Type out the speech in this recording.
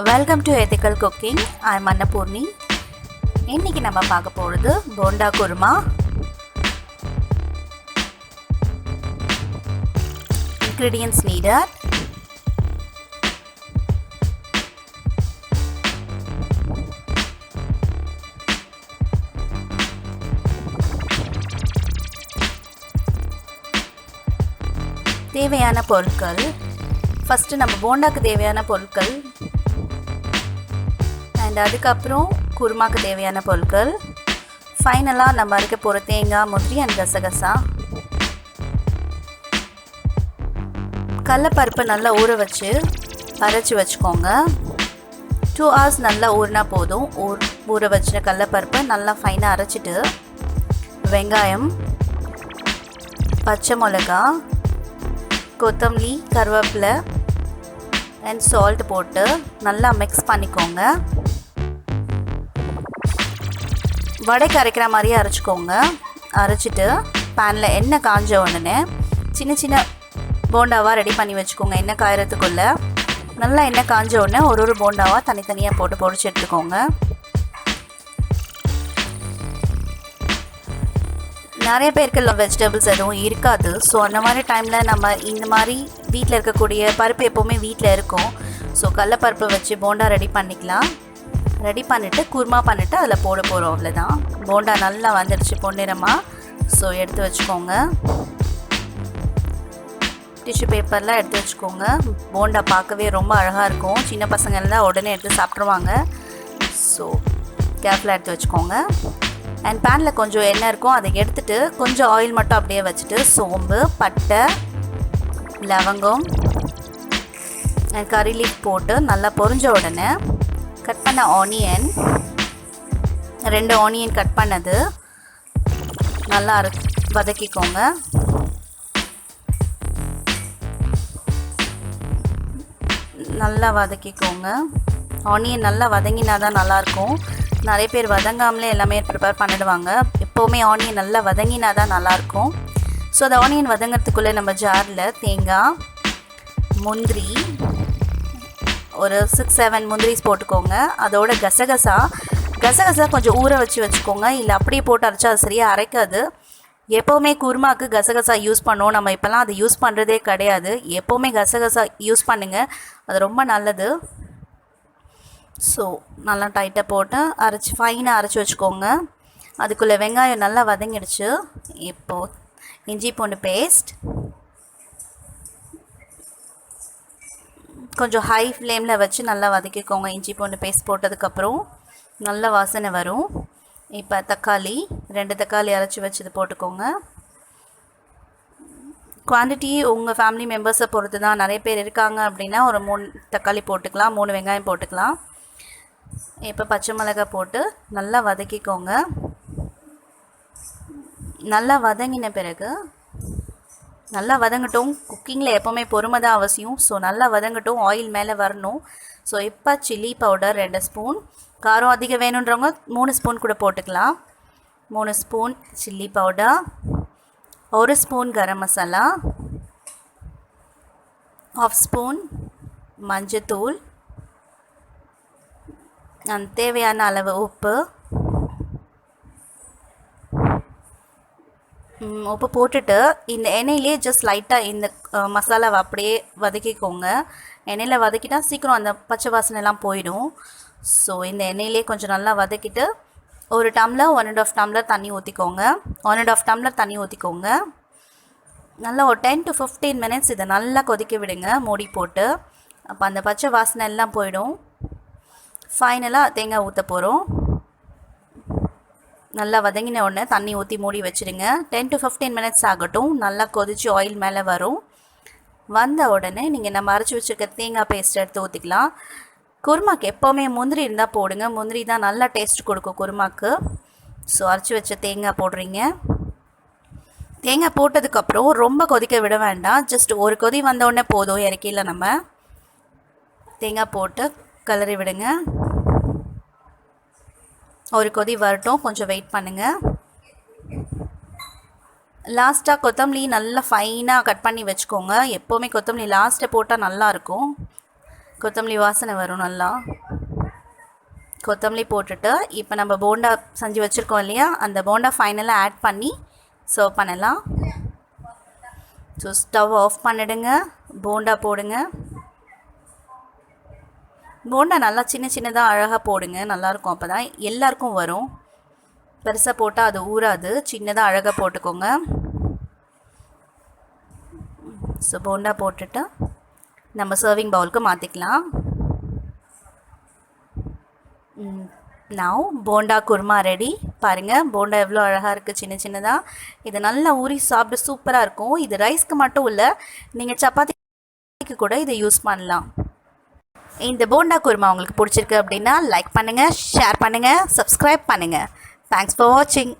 Welcome to ethical cooking. I am Annapoorani. இன்றைக்கி நம்ம பார்க்க போகிறது போண்டா குருமா. இன்க்ரீடியன்ட்ஸ் நீடட்: தேவையான பொருட்கள். ஃபஸ்ட்டு நம்ம போண்டாக்கு தேவையான பொருட்கள் அண்ட் அதுக்கப்புறம் குருமாக்கு தேவையான பொருட்கள். ஃபைனலாக நம்ம அரைக்க போகிற தேங்காய், முந்திரி அண்ட் கசகசா. கடலப்பருப்பை நல்லா ஊற வச்சு அரைச்சி வச்சுக்கோங்க. 2 hours நல்லா ஊறினா போதும். ஊற வச்ச கடலப்பருப்பை நல்லா ஃபைனாக அரைச்சிட்டு வெங்காயம், பச்சை மிளகா, கொத்தமல்லி, கருவேப்பிலை அண்ட் சால்ட் போட்டு நல்லா மிக்ஸ் பண்ணிக்கோங்க. வடைக்கு அரைக்கிற மாதிரியே அரைச்சிக்கோங்க. அரைச்சிட்டு பேனில் எண்ணெய் காஞ்ச உடனே சின்ன சின்ன போண்டாவாக ரெடி பண்ணி வச்சுக்கோங்க. எண்ணெய் காயறதுக்குள்ளே நல்லா எண்ணெய் காஞ்ச உடனே ஒரு போண்டாவாக தனித்தனியாக போட்டு பொரிச்சு எடுத்துக்கோங்க. நிறைய பேருக்கு வெஜிடபிள்ஸ் எதுவும் இருக்காது. ஸோ அந்த மாதிரி டைமில் நம்ம இந்த மாதிரி வீட்டில் இருக்கக்கூடிய பருப்பு எப்போவுமே வீட்டில் இருக்கும். ஸோ கடலப்பருப்பை வச்சு போண்டா ரெடி பண்ணிக்கலாம். ரெடி பண்ணிவிட்டு குருமா பண்ணிவிட்டு அதில் போட போகிறோம். அவ்வளோதான். போண்டா நல்லா வந்துடுச்சு பொன்னிறமாக. ஸோ எடுத்து வச்சுக்கோங்க. டிஷ்யூ பேப்பர்லாம் எடுத்து வச்சுக்கோங்க. போண்டா பார்க்கவே ரொம்ப அழகாக இருக்கும். சின்ன பசங்கள்லாம் உடனே எடுத்து சாப்பிட்ருவாங்க. ஸோ கேர்ஃபுல்லாக எடுத்து வச்சுக்கோங்க. அண்ட் பேனில் கொஞ்சம் எண்ணெய் இருக்கும். அதை எடுத்துகிட்டு கொஞ்சம் ஆயில் மட்டும் அப்படியே வச்சுட்டு சோம்பு, பட்டை, லவங்கம் அண்ட் கறி லீஃப் போட்டு நல்லா பொரிஞ்ச உடனே கட் பண்ண ஆனியன், 2 ஆனியன் கட் பண்ணது நல்லா வதக்கிக்கோங்க. நல்லா வதக்கிக்கோங்க. ஆனியன் நல்லா வதங்கினா தான் நல்லாயிருக்கும். நிறைய பேர் வதங்காமலே எல்லாமே ப்ரிப்பேர் பண்ணிடுவாங்க. எப்போவுமே ஆனியன் நல்லா வதங்கினா தான் நல்லாயிருக்கும். ஸோ அந்த ஆனியன் வதங்கிறதுக்குள்ளே நம்ம ஜாரில் தேங்காய், முந்திரி, ஒரு 6-7 முந்திரிஸ் போட்டுக்கோங்க. அதோட கசகசா கொஞ்சம் ஊற வச்சுக்கோங்க. இல்லை அப்படியே போட்டு அரைச்சா அது சரியாக அரைக்காது. எப்போவுமே குருமாவுக்கு கசகசா யூஸ் பண்ணுவோம். நம்ம இப்போல்லாம் அது யூஸ் பண்ணுறதே கிடையாது. எப்போவுமே கசகசா யூஸ் பண்ணுங்கள், அது ரொம்ப நல்லது. ஸோ நல்லா டைட்டாக போட்டு ஃபைனாக அரைச்சி வச்சுக்கோங்க. அதுக்குள்ளே வெங்காயம் நல்லா வதங்கிடுச்சு. இப்போது இஞ்சி பூண்டு பேஸ்ட் கொஞ்சம் ஹை ஃப்ளேமில் வச்சு நல்லா வதக்கிக்கோங்க. இஞ்சி பூண்டு பேஸ்ட் போட்டதுக்கப்புறம் நல்ல வாசனை வரும். இப்போ தக்காளி 2 தக்காளி அரைச்சி வச்சது போட்டுக்கோங்க. குவான்டிட்டி உங்கள் ஃபேமிலி மெம்பர்ஸை பொறுத்து தான். நிறைய பேர் இருக்காங்க அப்படின்னா ஒரு 3 தக்காளி போட்டுக்கலாம், 3 வெங்காயம் போட்டுக்கலாம். இப்போ பச்சை மிளகாய் போட்டு நல்லா வதக்கிக்கோங்க. நல்லா வதங்கின பிறகு நல்லா வதங்கட்டும். குக்கிங்கில் எப்போவுமே பொறுமை தான் அவசியம். ஸோ நல்லா வதங்கட்டும், ஆயில் மேலே வரணும். ஸோ இப்போ சில்லி பவுடர் 2 ஸ்பூன், காரம் அதிகம் வேணுன்றவங்க 3 ஸ்பூன் கூட போட்டுக்கலாம். 3 spoon chilli powder, 1 spoon garam masala, 1/2 spoon மஞ்சத்தூள், தேவையான அளவு உப்பு போட்டுட்டு இந்த எண்ணெயிலே ஜஸ்ட் லைட்டாக இந்த மசாலாவை அப்படியே வதக்கிக்கோங்க. எண்ணெயில் வதக்கிட்டா சீக்கிரம் அந்த பச்சை வாசனைலாம் போயிடும். ஸோ இந்த எண்ணெயிலே கொஞ்சம் நல்லா வதக்கிட்டு ஒரு டம்ளர் 1.5 டம்ளர் தண்ணி ஊற்றிக்கோங்க. 1.5 டம்ளர் தண்ணி ஊற்றிக்கோங்க. நல்லா ஒரு 10 to 15 மினிட்ஸ் இதை நல்லா கொதிக்க விடுங்க மூடி போட்டு. அப்போ அந்த பச்சை வாசனை எல்லாம் போயிடும். ஃபைனலாக தேங்காய் ஊற்ற போகிறோம். நல்லா வதங்கின உடனே தண்ணி ஊற்றி மூடி வச்சுருங்க. 10 to 15 மினிட்ஸ் ஆகட்டும். நல்லா கொதித்து ஆயில் மேலே வரும். வந்த உடனே நீங்கள் நம்ம அரைச்சி வச்சுருக்க தேங்காய் பேஸ்ட் எடுத்து ஊற்றிக்கலாம். குருமாக்கு எப்போவுமே முந்திரி இருந்தால் போடுங்க. முந்திரி தான் நல்லா டேஸ்ட் கொடுக்கும் குருமாக்கு. ஸோ அரைச்சி வச்ச தேங்காய் போடுறீங்க. தேங்காய் போட்டதுக்கப்புறம் ரொம்ப கொதிக்க விட வேண்டாம். ஜஸ்ட் ஒரு கொதி வந்த உடனே போதும். இறக்கில நம்ம தேங்காய் போட்டு கலரி விடுங்க. ஒரு கொதி வரட்டும், கொஞ்சம் வெயிட் பண்ணுங்கள். லாஸ்ட்டாக கொத்தமல்லி நல்லா ஃபைனாக கட் பண்ணி வச்சுக்கோங்க. எப்போவுமே கொத்தமல்லி லாஸ்ட்டை போட்டால் நல்லாயிருக்கும். கொத்தமல்லி வாசனை வரும் நல்லா. கொத்தமல்லி போட்டுட்டு இப்போ நம்ம போண்டா செஞ்சு வச்சுருக்கோம் இல்லையா, அந்த போண்டா ஃபைனலாக ஆட் பண்ணி சர்வ் பண்ணலாம். ஸோ ஸ்டவ் ஆஃப் பண்ணிடுங்க, போண்டா போடுங்க. போண்டா நல்லா சின்ன சின்னதாக அழகாக போடுங்க, நல்லாயிருக்கும். அப்போ தான் எல்லாருக்கும் வரும். பெருசாக போட்டால் அது ஊறாது, சின்னதாக அழகாக போட்டுக்கோங்க. ஸோ போண்டா போட்டுட்டு நம்ம சர்விங் பவுலுக்கு மாற்றிக்கலாம். Now bonda kurma ready. பாருங்கள் போண்டா எவ்வளோ அழகாக இருக்குது, சின்ன சின்னதாக. இது நல்லா ஊறி சாப்பிட சூப்பராக இருக்கும். இது ரைஸ்க்கு மட்டும் இல்லை, நீங்கள் சப்பாத்திக்கு கூட இதை யூஸ் பண்ணலாம். இந்த போண்டா குருமா உங்களுக்கு பிடிச்சிருக்கு அப்படின்னா லைக் பண்ணுங்கள், ஷேர் பண்ணுங்கள், சப்ஸ்கிரைப் பண்ணுங்கள். தேங்க்ஸ் ஃபார் வாட்சிங்.